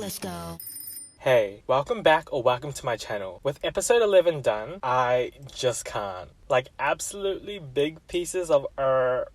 Let's go. Hey, welcome back or welcome to my channel. With episode 11 done, I just can't. Like, absolutely big pieces of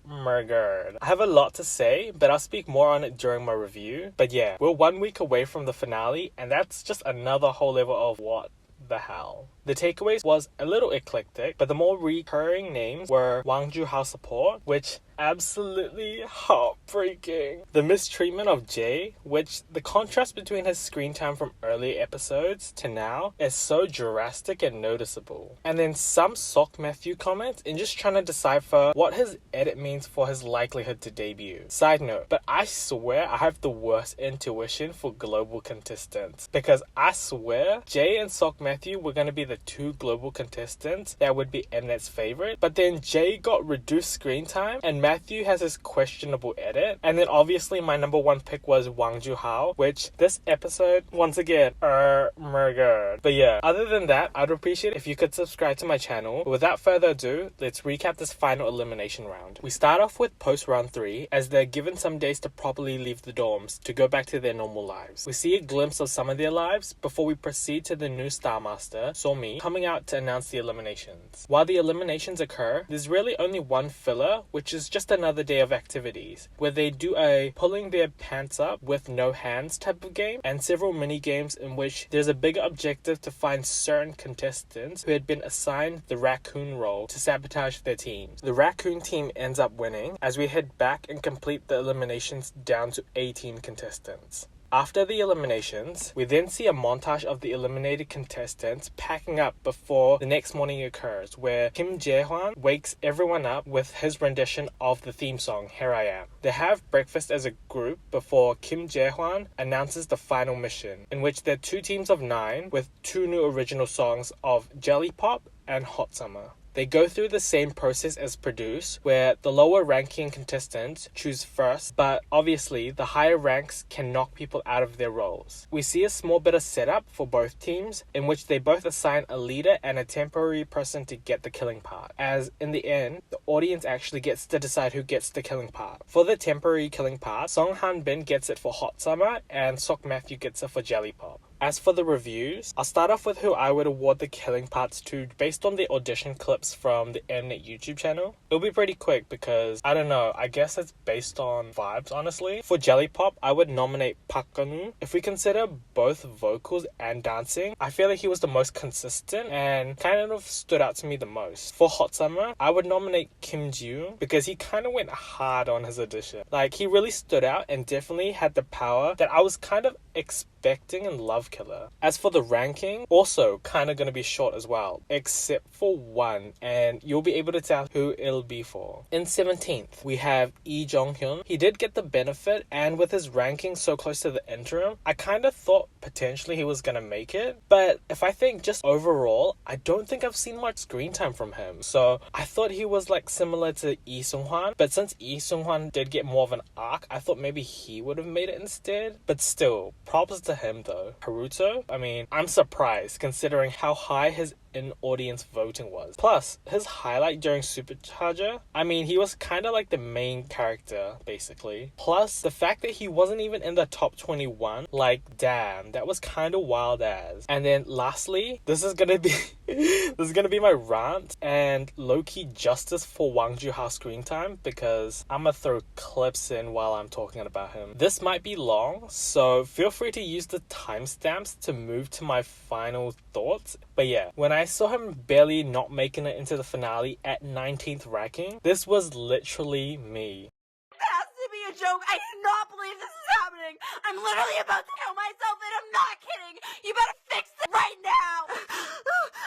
murdered. I have a lot to say, but I'll speak more on it during my review. But yeah, we're 1 week away from the finale, and that's just another whole level of what the hell. The takeaways was a little eclectic, but the more recurring names were Wang Zihao support, which absolutely heartbreaking. The mistreatment of Jay, which the contrast between his screen time from earlier episodes to now is so drastic and noticeable. And then some Sok Matthew comments in just trying to decipher what his edit means for his likelihood to debut. Side note, but I swear I have the worst intuition for global contestants, because I swear Jay and Sok Matthew were going to be the two global contestants that would be Mnet's favorite, but then Jay got reduced screen time and Matthew has his questionable edit, and then obviously my number one pick was Wang Zihao, which this episode once again murdered. But yeah, other than that, I'd appreciate it if you could subscribe to my channel. But without further ado, let's recap this final elimination round. We start off with post round 3 as they're given some days to properly leave the dorms to go back to their normal lives. We see a glimpse of some of their lives before we proceed to the new Star Master, Somi, coming out to announce the eliminations. While the eliminations occur, there's really only one filler, which is just another day of activities, where they do a pulling their pants up with no hands type of game, and several mini games in which there's a bigger objective to find certain contestants who had been assigned the raccoon role to sabotage their teams. The raccoon team ends up winning as we head back and complete the eliminations down to 18 contestants. After the eliminations, we then see a montage of the eliminated contestants packing up before the next morning occurs, where Kim Jae-hwan wakes everyone up with his rendition of the theme song, Here I Am. They have breakfast as a group before Kim Jae-hwan announces the final mission, in which there are 2 teams of 9 with 2 new original songs of Jelly Pop and Hot Summer. They go through the same process as Produce, where the lower ranking contestants choose first, but obviously the higher ranks can knock people out of their roles. We see a small bit of setup for both teams, in which they both assign a leader and a temporary person to get the killing part, as in the end, the audience actually gets to decide who gets the killing part. For the temporary killing part, Song Han Bin gets it for Hot Summer, and Sok Matthew gets it for Jelly Pop. As for the reviews, I'll start off with who I would award the killing parts to based on the audition clips from the Mnet YouTube channel. It'll be pretty quick because, I don't know, I guess it's based on vibes, honestly. For Jelly Pop, I would nominate Park Gun-woo. If we consider both vocals and dancing, I feel like he was the most consistent and kind of stood out to me the most. For Hot Summer, I would nominate Kim Ji-yoon because he kind of went hard on his audition. Like, he really stood out and definitely had the power that I was kind of expecting in Love Killer. As for the ranking, also kind of going to be short as well, except for one, and you'll be able to tell who it'll be for. In 17th, we have Lee Jong-hyun. He did get the benefit, and with his ranking so close to the interim, I kind of thought potentially he was going to make it, but if I think just overall, I don't think I've seen much screen time from him, so I thought he was like similar to Lee Sung-hwan, but since Lee Sung-hwan did get more of an arc, I thought maybe he would have made it instead, but still, props to him though. Haruto, I mean, I'm surprised considering how high his in-audience voting was. Plus, his highlight during Supercharger, I mean, he was kind of like the main character, basically. Plus, the fact that he wasn't even in the top 21, like, damn, that was kind of wild as. And then lastly, this is gonna be my rant and low-key justice for Wang Zihao screen time, because I'm gonna throw clips in while I'm talking about him. This might be long, so feel free to use the timestamps to move to my final thoughts. But yeah, when I saw him barely not making it into the finale at 19th ranking, this was literally me. It has to be a joke. I do not believe this is happening. I'm literally about to kill myself and I'm not kidding. You better fix it right now.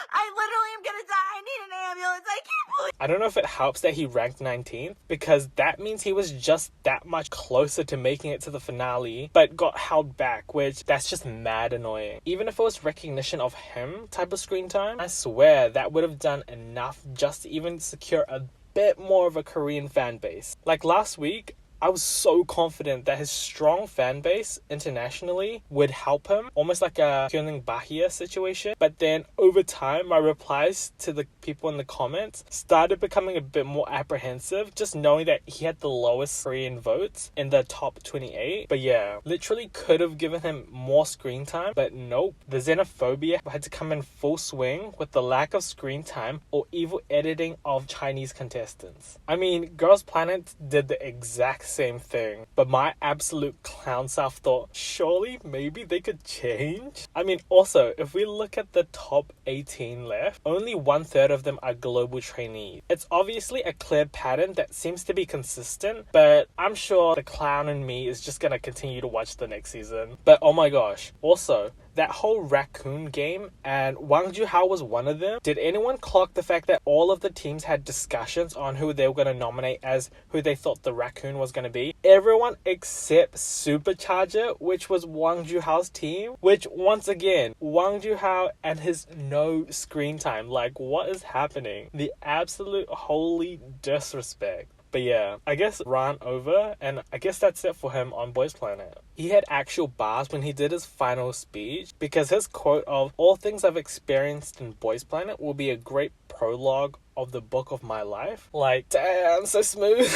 I literally am gonna die. I need an ambulance. I can't believe. I don't know if it helps that he ranked 19th, because that means he was just that much closer to making it to the finale, but got held back, which that's just mad annoying. Even if it was recognition of him type of screen time, I swear that would have done enough just to even secure a bit more of a Korean fan base. Like last week, I was so confident that his strong fan base internationally would help him, almost like a Hyunning Bahia situation. But then over time, my replies to the people in the comments started becoming a bit more apprehensive, just knowing that he had the lowest Korean votes in the top 28. But yeah, literally could have given him more screen time, but nope. The xenophobia had to come in full swing with the lack of screen time or evil editing of Chinese contestants. I mean, Girls Planet did the exact same thing, but my absolute clown self thought, surely maybe they could change? I mean, also, if we look at the top 18 left, only 1/3 of them are global trainees. It's obviously a clear pattern that seems to be consistent, but I'm sure the clown in me is just gonna continue to watch the next season. But oh my gosh, also, that whole raccoon game, and Wang Zihao was one of them. Did anyone clock the fact that all of the teams had discussions on who they were going to nominate as who they thought the raccoon was going to be? Everyone except Supercharger, which was Wang Zhihao's team, which once again, Wang Zhihao and his no screen time. Like, what is happening? The absolute holy disrespect. But yeah, I guess Rant over, and I guess that's it for him on Boys Planet. He had actual bars when he did his final speech, because his quote of "all things I've experienced in Boys Planet will be a great prologue of the book of my life." Like, damn, so smooth.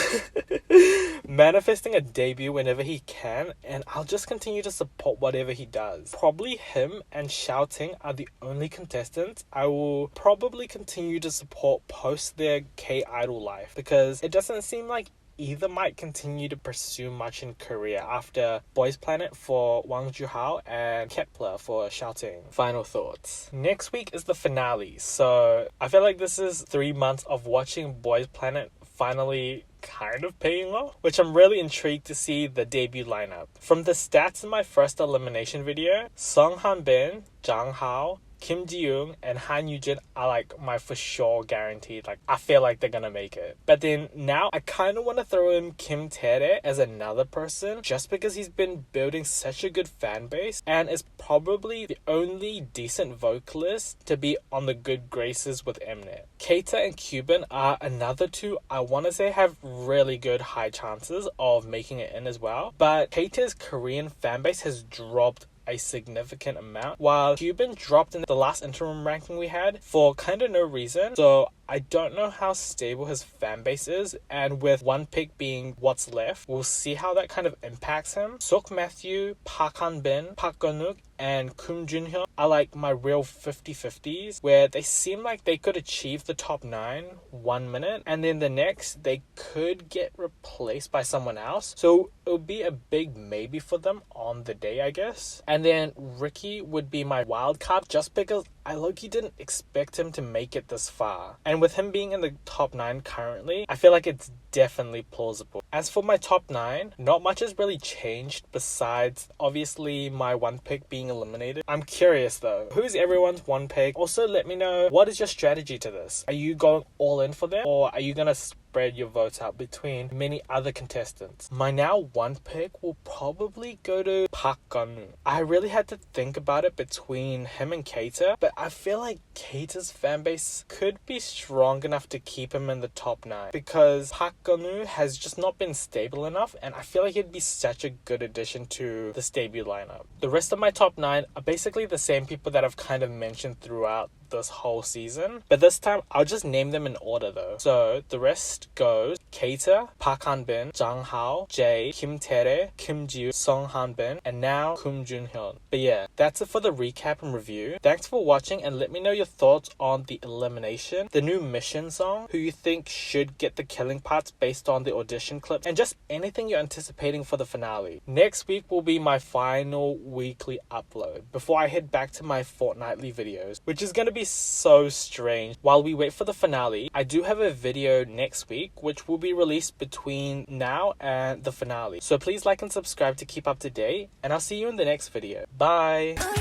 Manifesting a debut whenever he can, and I'll just continue to support whatever he does. Probably him and Shouting are the only contestants I will probably continue to support post their K-Idol life, because it doesn't seem like either might continue to pursue much in Korea after Boys Planet for Wang Zhihao and Kepler for Shouting. Final thoughts. Next week is the finale, so I feel like this is 3 months of watching Boys Planet finally kind of paying off, which I'm really intrigued to see the debut lineup. From the stats in my first elimination video, Song Han-bin, Jang Hao, Kim Ji-young and Han Yu-jin are like my for sure guaranteed. Like, I feel like they're gonna make it. But then now I kind of want to throw in Kim Tae-rae as another person, just because he's been building such a good fan base and is probably the only decent vocalist to be on the good graces with Mnet. Keita and Cuban are another two I want to say have really good high chances of making it in as well. But Keita's Korean fan base has dropped a significant amount, while Cuban dropped in the last interim ranking we had for kind of no reason. So I don't know how stable his fan base is, and with one pick being what's left, we'll see how that kind of impacts him. Sok Matthew, Park Han-bin, Park Gun-wook, and Kim Jun-hyun are like my real 50-50s, where they seem like they could achieve the top 9 1 minute, and then the next they could get replaced by someone else. So it would be a big maybe for them on the day, I guess. And then Ricky would be my wild card, just because I low-key didn't expect him to make it this far. And with him being in the top 9 currently, I feel like it's definitely plausible. As for my top 9, not much has really changed besides obviously my one pick being eliminated. I'm curious though, who's everyone's one pick? Also let me know, what is your strategy to this? Are you going all in for them, or are you gonna spread your votes out between many other contestants? My now one pick will probably go to Park Gun-wook. I really had to think about it between him and Keita, but I feel like Keita's fanbase could be strong enough to keep him in the top 9, because Park Gun-wook has just not been stable enough, and I feel like he'd be such a good addition to this debut lineup. The rest of my top 9 are basically the same people that I've kind of mentioned throughout this whole season, but this time I'll just name them in order though. So the rest goes Keita, Park Han-bin, Jang Hao, Jae, Kim Tae-rae, Kim Ji-young, Song Han-bin, and now Kim Jun-hyun. But yeah, that's it for the recap and review. Thanks for watching, and let me know your thoughts on the elimination, the new mission song, who you think should get the killing parts based on the audition clips, and just anything you're anticipating for the finale. Next week will be my final weekly upload before I head back to my fortnightly videos, which is going to be so strange. While we wait for the finale, I do have a video next week which will be released between now and the finale. So please like and subscribe to keep up to date, and I'll see you in the next video. Bye!